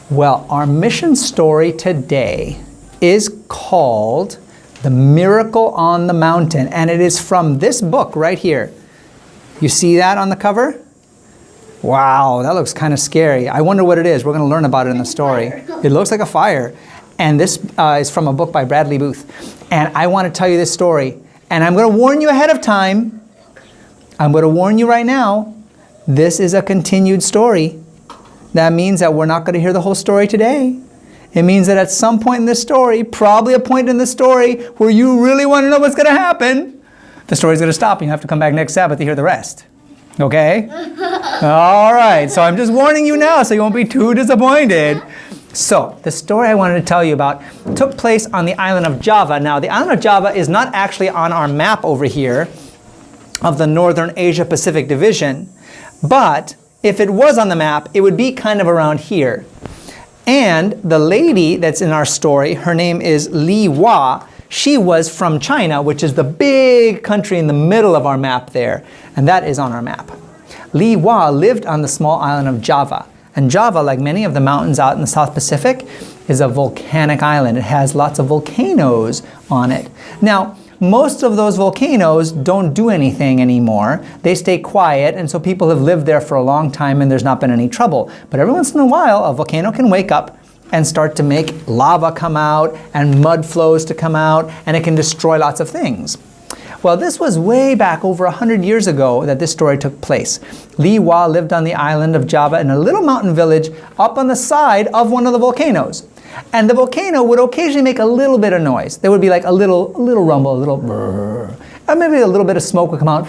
Well, our mission story today is called The Miracle on the Mountain, and it is from this book right here. You see that on the cover? Wow, that looks kind of scary. I wonder what it is. We're going to learn about it in the story. It looks like a fire. And this is from a book by Bradley Booth. And I want to tell you this story. And I'm going to warn you ahead of time. I'm going to warn you right now. This is a continued story. That means that we're not going to hear the whole story today. It means that at some point in this story, probably a point in the story where you really want to know what's going to happen, the story's going to stop and you have to come back next Sabbath to hear the rest. Okay? All right, so I'm just warning you now so you won't be too disappointed. So, the story I wanted to tell you about took place on the island of Java. Now, the island of Java is not actually on our map over here of the Northern Asia Pacific Division, but if it was on the map, it would be kind of around here. And the lady that's in our story, her name is Li Hua. She was from China, which is the big country in the middle of our map there. And that is on our map. Li Hua lived on the small island of Java. And Java, like many of the mountains out in the South Pacific, is a volcanic island. It has lots of volcanoes on it. Now, most of those volcanoes don't do anything anymore. They stay quiet, and so people have lived there for a long time and there's not been any trouble. But every once in a while, a volcano can wake up and start to make lava come out and mud flows to come out, and it can destroy lots of things. Well, this was way back over 100 years ago that this story took place. Li Hua lived on the island of Java in a little mountain village up on the side of one of the volcanoes. And the volcano would occasionally make a little bit of noise. There would be like a little rumble, a little brrr, and maybe a little bit of smoke would come out.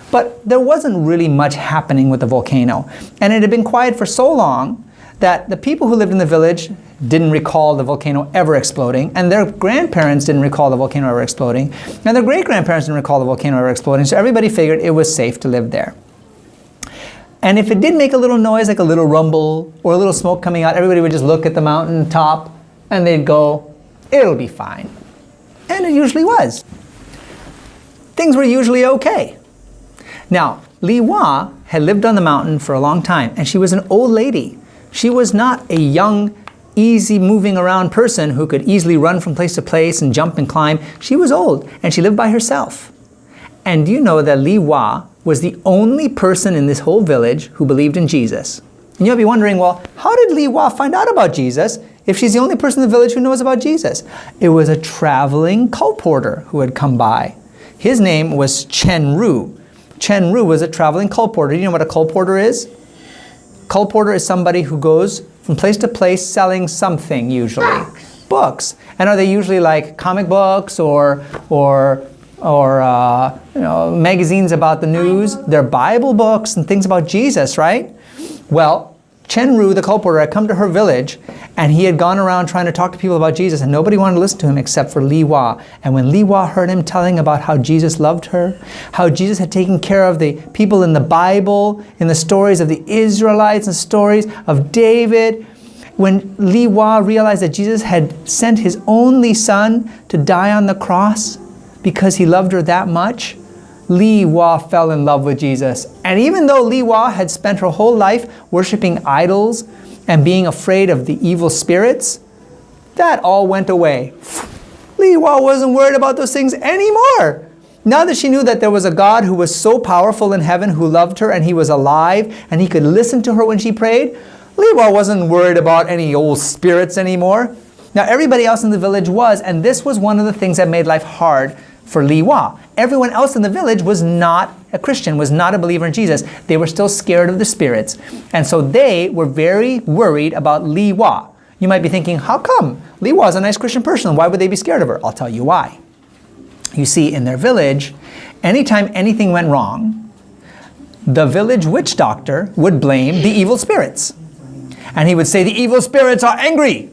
But there wasn't really much happening with the volcano. And it had been quiet for so long that the people who lived in the village didn't recall the volcano ever exploding, and their grandparents didn't recall the volcano ever exploding, and their great-grandparents didn't recall the volcano ever exploding, so everybody figured it was safe to live there. And if it did make a little noise, like a little rumble or a little smoke coming out, everybody would just look at the mountain top and they'd go, it'll be fine. And it usually was. Things were usually okay. Now, Li Hua had lived on the mountain for a long time, and she was an old lady. She was not a young, easy moving around person who could easily run from place to place and jump and climb. She was old, and she lived by herself. And do you know that Li Hua was the only person in this whole village who believed in Jesus? And you'll be wondering, well, how did Li Hua find out about Jesus if she's the only person in the village who knows about Jesus? It was a traveling colporteur who had come by. His name was Chen Ru. Chen Ru was a traveling colporteur. Do you know what a colporteur is? Colporteur is somebody who goes from place to place selling something, usually. Books. And are they usually like comic books or magazines about the news? They're Bible books and things about Jesus, right? Well, Chen Ru, the colporteur, had come to her village, and he had gone around trying to talk to people about Jesus, and nobody wanted to listen to him except for Li Hua. And when Li Hua heard him telling about how Jesus loved her, how Jesus had taken care of the people in the Bible, in the stories of the Israelites and stories of David, when Li Hua realized that Jesus had sent his only son to die on the cross because he loved her that much, Li Hua fell in love with Jesus. And even though Li Hua had spent her whole life worshiping idols and being afraid of the evil spirits, that all went away. Li Hua wasn't worried about those things anymore. Now that she knew that there was a God who was so powerful in heaven, who loved her, and he was alive, and he could listen to her when she prayed, Li Hua wasn't worried about any old spirits anymore. Now everybody else in the village was, and this was one of the things that made life hard for Li Hua. Everyone else in the village was not a Christian, was not a believer in Jesus. They were still scared of the spirits. And so they were very worried about Li Hua. You might be thinking, how come? Li Hua is a nice Christian person. Why would they be scared of her? I'll tell you why. You see, in their village, anytime anything went wrong, the village witch doctor would blame the evil spirits. And he would say, the evil spirits are angry.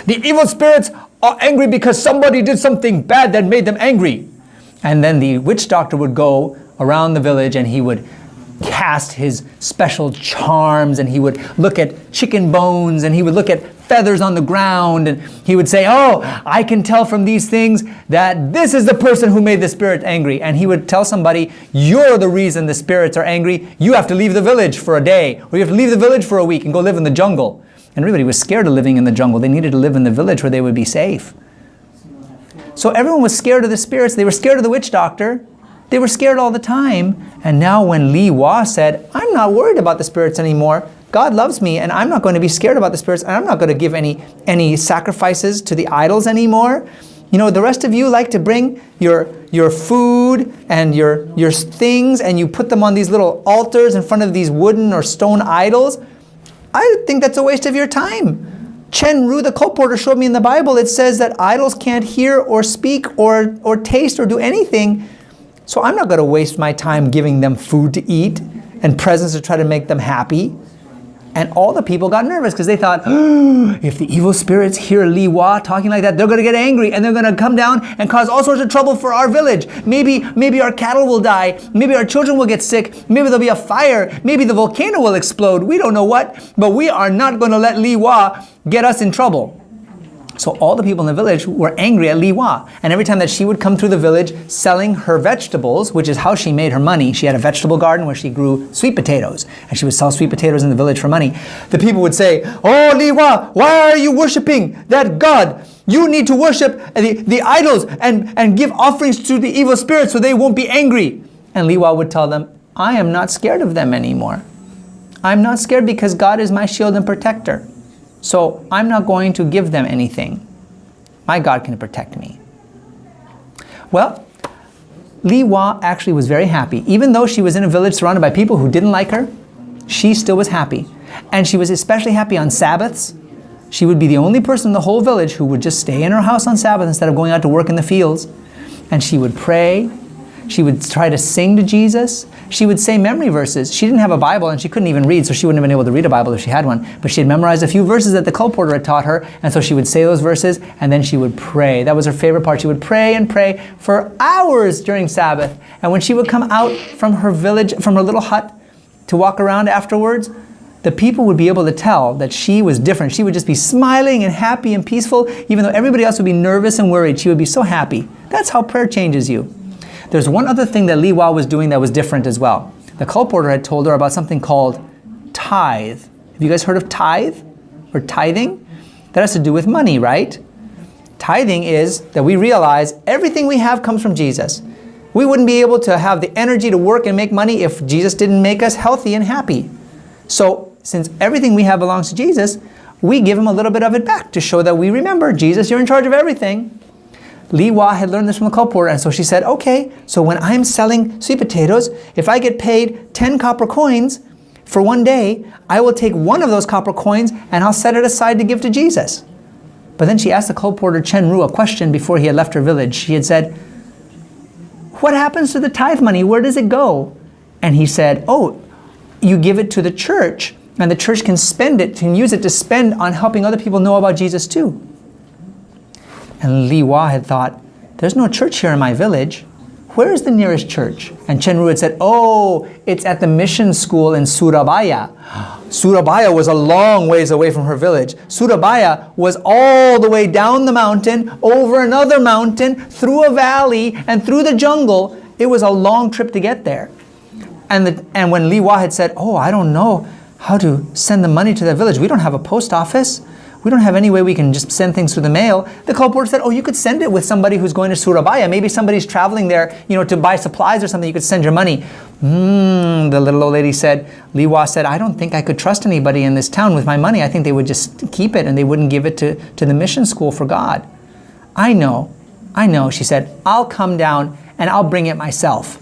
The evil spirits are angry because somebody did something bad that made them angry. And then the witch doctor would go around the village and he would cast his special charms, and he would look at chicken bones, and he would look at feathers on the ground, and he would say, oh, I can tell from these things that this is the person who made the spirit angry. And he would tell somebody, you're the reason the spirits are angry. You have to leave the village for a day, or you have to leave the village for a week and go live in the jungle. And everybody was scared of living in the jungle. They needed to live in the village where they would be safe. So everyone was scared of the spirits. They were scared of the witch doctor. They were scared all the time. And now when Li Wah said, I'm not worried about the spirits anymore. God loves me, and I'm not going to be scared about the spirits, and I'm not going to give any sacrifices to the idols anymore. You know, the rest of you like to bring your food and your things, and you put them on these little altars in front of these wooden or stone idols. I think that's a waste of your time. Chen Ru, the colporteur, showed me in the Bible, it says that idols can't hear or speak or taste or do anything. So I'm not going to waste my time giving them food to eat and presents to try to make them happy. And all the people got nervous because they thought, oh, if the evil spirits hear Li Wah talking like that, they're going to get angry and they're going to come down and cause all sorts of trouble for our village. Maybe our cattle will die. Maybe our children will get sick. Maybe there'll be a fire. Maybe the volcano will explode. We don't know what, but we are not going to let Li Wah get us in trouble. So all the people in the village were angry at Li Wah. And every time that she would come through the village selling her vegetables, which is how she made her money, she had a vegetable garden where she grew sweet potatoes, and she would sell sweet potatoes in the village for money. The people would say, oh, Li Wah, why are you worshiping that God? You need to worship the idols and give offerings to the evil spirits so they won't be angry. And Li Wah would tell them, I am not scared of them anymore. I'm not scared because God is my shield and protector. So I'm not going to give them anything. My God can protect me. Well, Li Wah actually was very happy. Even though she was in a village surrounded by people who didn't like her, she still was happy. And she was especially happy on Sabbaths. She would be the only person in the whole village who would just stay in her house on Sabbath instead of going out to work in the fields. And she would pray. She would try to sing to Jesus. She would say memory verses. She didn't have a Bible and she couldn't even read, so she wouldn't have been able to read a Bible if she had one. But she had memorized a few verses that the colporteur had taught her, and so she would say those verses, and then she would pray. That was her favorite part. She would pray and pray for hours during Sabbath. And when she would come out from her village, from her little hut, to walk around afterwards, the people would be able to tell that she was different. She would just be smiling and happy and peaceful, even though everybody else would be nervous and worried. She would be so happy. That's how prayer changes you. There's one other thing that Li Wah was doing that was different as well. The colporteur had told her about something called tithe. Have you guys heard of tithe or tithing? That has to do with money, right? Tithing is that we realize everything we have comes from Jesus. We wouldn't be able to have the energy to work and make money if Jesus didn't make us healthy and happy. So since everything we have belongs to Jesus, we give him a little bit of it back to show that we remember, Jesus, you're in charge of everything. Li Wah had learned this from the colporteur, and so she said, okay, so when I'm selling sweet potatoes, if I get paid 10 copper coins for one day, I will take one of those copper coins and I'll set it aside to give to Jesus. But then she asked the colporteur Chen Ru a question before he had left her village. She had said, what happens to the tithe money? Where does it go? And he said, oh, you give it to the church, and the church can spend it, can use it to spend on helping other people know about Jesus too. And Li Wah had thought, there's no church here in my village. Where is the nearest church? And Chen Ru had said, oh, it's at the mission school in Surabaya. Surabaya was a long ways away from her village. Surabaya was all the way down the mountain, over another mountain, through a valley, and through the jungle. It was a long trip to get there. And when Li Wah had said, oh, I don't know how to send the money to the village. We don't have a post office. We don't have any way we can just send things through the mail. The colporteur said, oh, you could send it with somebody who's going to Surabaya. Maybe somebody's traveling there, to buy supplies or something. You could send your money. The little old lady said, Li Wah said, I don't think I could trust anybody in this town with my money. I think they would just keep it and they wouldn't give it to the mission school for God. I know, she said, I'll come down and I'll bring it myself.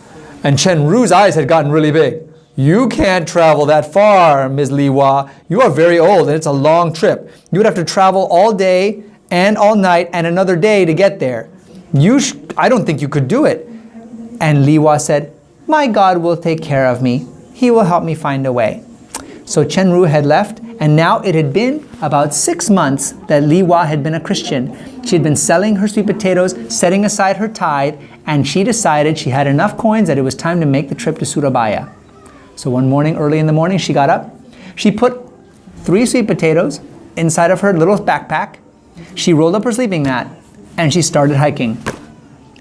And Chen Ru's eyes had gotten really big. You can't travel that far, Ms. Li Wah. You are very old and it's a long trip. You would have to travel all day and all night and another day to get there. I don't think you could do it. And Li Wah said, my God will take care of me. He will help me find a way. So Chen Ru had left, and now it had been about 6 months that Li Wah had been a Christian. She had been selling her sweet potatoes, setting aside her tithe, and she decided she had enough coins that it was time to make the trip to Surabaya. So one morning, early in the morning, she got up. She put 3 sweet potatoes inside of her little backpack. She rolled up her sleeping mat and she started hiking.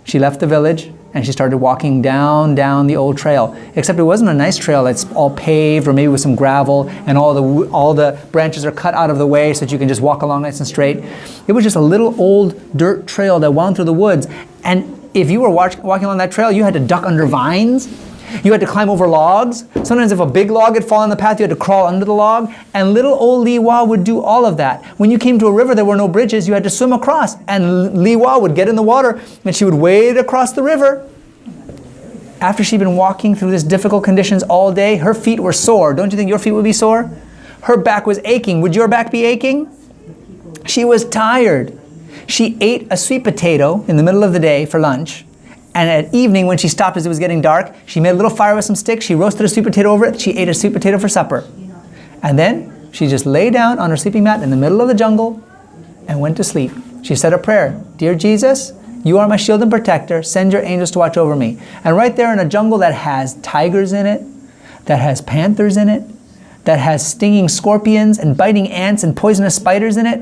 She left the village and she started walking down the old trail. Except it wasn't a nice trail that's all paved or maybe with some gravel and all the branches are cut out of the way so that you can just walk along nice and straight. It was just a little old dirt trail that wound through the woods. And if you were walking along that trail, you had to duck under vines. You had to climb over logs. Sometimes if a big log had fallen on the path, you had to crawl under the log. And little old Li Hua would do all of that. When you came to a river, there were no bridges. You had to swim across. And Li Hua would get in the water and she would wade across the river. After she'd been walking through these difficult conditions all day, her feet were sore. Don't you think your feet would be sore? Her back was aching. Would your back be aching? She was tired. She ate a sweet potato in the middle of the day for lunch. And at evening, when she stopped as it was getting dark, she made a little fire with some sticks. She roasted a sweet potato over it. She ate a sweet potato for supper. And then she just lay down on her sleeping mat in the middle of the jungle and went to sleep. She said a prayer. Dear Jesus, you are my shield and protector. Send your angels to watch over me. And right there in a jungle that has tigers in it, that has panthers in it, that has stinging scorpions and biting ants and poisonous spiders in it,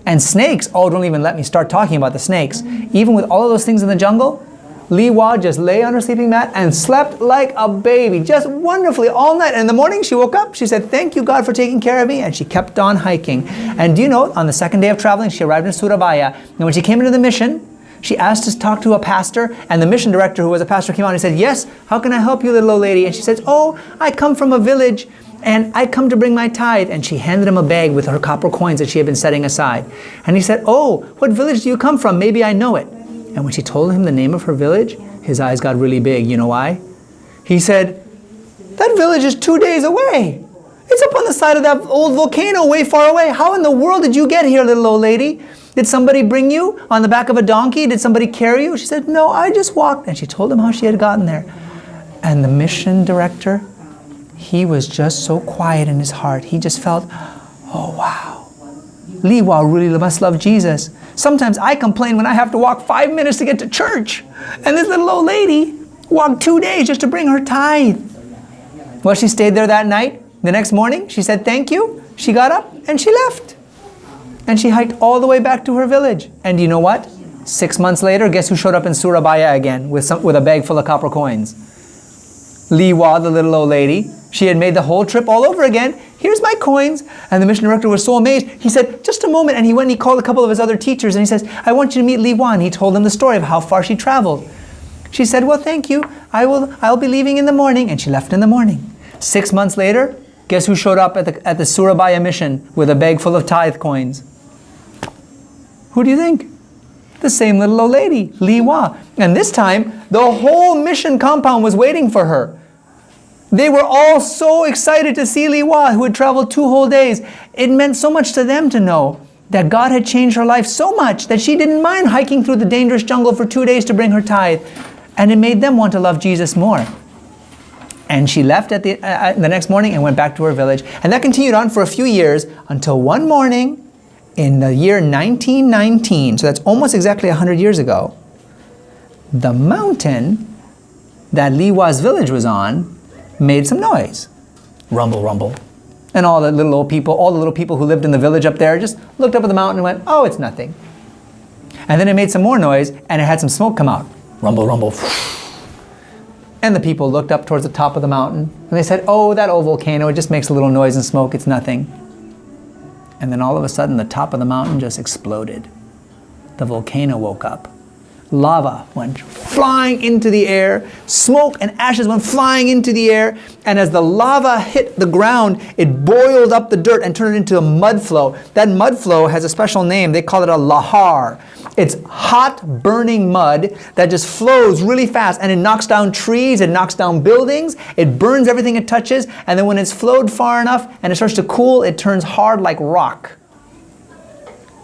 and snakes. Oh, don't even let me start talking about the snakes. Even with all of those things in the jungle, Li Hua just lay on her sleeping mat and slept like a baby, just wonderfully all night. And in the morning she woke up, she said, thank you God for taking care of me, and she kept on hiking. And do you know, on the second day of traveling, she arrived in Surabaya, and when she came into the mission, she asked to talk to a pastor, and the mission director, who was a pastor, came out and said, yes, how can I help you, little old lady? And she said, oh, I come from a village, and I come to bring my tithe. And she handed him a bag with her copper coins that she had been setting aside. And he said, oh, what village do you come from? Maybe I know it. And when she told him the name of her village, his eyes got really big. You know why? He said, that village is 2 days away. It's up on the side of that old volcano way far away. How in the world did you get here, little old lady? Did somebody bring you on the back of a donkey? Did somebody carry you? She said, no, I just walked. And she told him how she had gotten there. And the mission director, he was just so quiet in his heart. He just felt, oh, wow. Li Hua really must love Jesus. Sometimes I complain when I have to walk 5 minutes to get to church. And this little old lady walked 2 days just to bring her tithe. Well, she stayed there that night. The next morning, she said thank you. She got up and she left. And she hiked all the way back to her village. And you know what? 6 months later, guess who showed up in Surabaya again with a bag full of copper coins? Li Hua, the little old lady. She had made the whole trip all over again. Here's my coins. And the mission director was so amazed. He said, just a moment. And he went and he called a couple of his other teachers. And he says, I want you to meet Li Hua. And he told them the story of how far she traveled. She said, well, thank you. I'll be leaving in the morning. And she left in the morning. 6 months later, guess who showed up at the Surabaya mission with a bag full of tithe coins? Who do you think? The same little old lady, Li Hua. And this time, the whole mission compound was waiting for her. They were all so excited to see Li Hua, who had traveled 2 whole days. It meant so much to them to know that God had changed her life so much that she didn't mind hiking through the dangerous jungle for 2 days to bring her tithe. And it made them want to love Jesus more. And she left at the next morning and went back to her village. And that continued on for a few years until one morning in the year 1919, so that's almost exactly 100 years ago, the mountain that Li Hua's village was on made some noise. Rumble, rumble. And all the little people who lived in the village up there just looked up at the mountain and went, oh, it's nothing. And then it made some more noise and it had some smoke come out. Rumble, rumble. And the people looked up towards the top of the mountain and they said, oh, that old volcano, it just makes a little noise and smoke, it's nothing. And then all of a sudden the top of the mountain just exploded. The volcano woke up. Lava went flying into the air. Smoke and ashes went flying into the air. And as the lava hit the ground, it boiled up the dirt and turned it into a mud flow. That mud flow has a special name. They call it a lahar. It's hot, burning mud that just flows really fast. And it knocks down trees. It knocks down buildings. It burns everything it touches. And then when it's flowed far enough and it starts to cool, it turns hard like rock.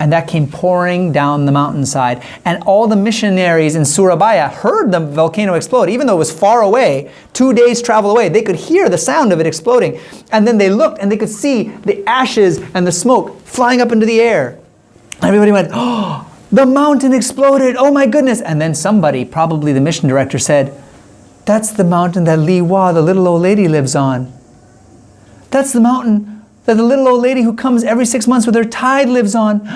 And that came pouring down the mountainside. And all the missionaries in Surabaya heard the volcano explode. Even though it was far away, 2 days travel away, they could hear the sound of it exploding. And then they looked and they could see the ashes and the smoke flying up into the air. Everybody went, oh, the mountain exploded, oh my goodness. And then somebody, probably the mission director, said, that's the mountain that Li Hua, the little old lady, lives on. That's the mountain that the little old lady who comes every 6 months with her tithe lives on.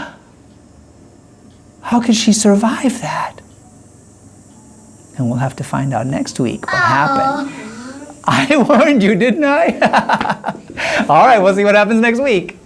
How could she survive that? And we'll have to find out next week what happened. I warned you, didn't I? All right, we'll see what happens next week.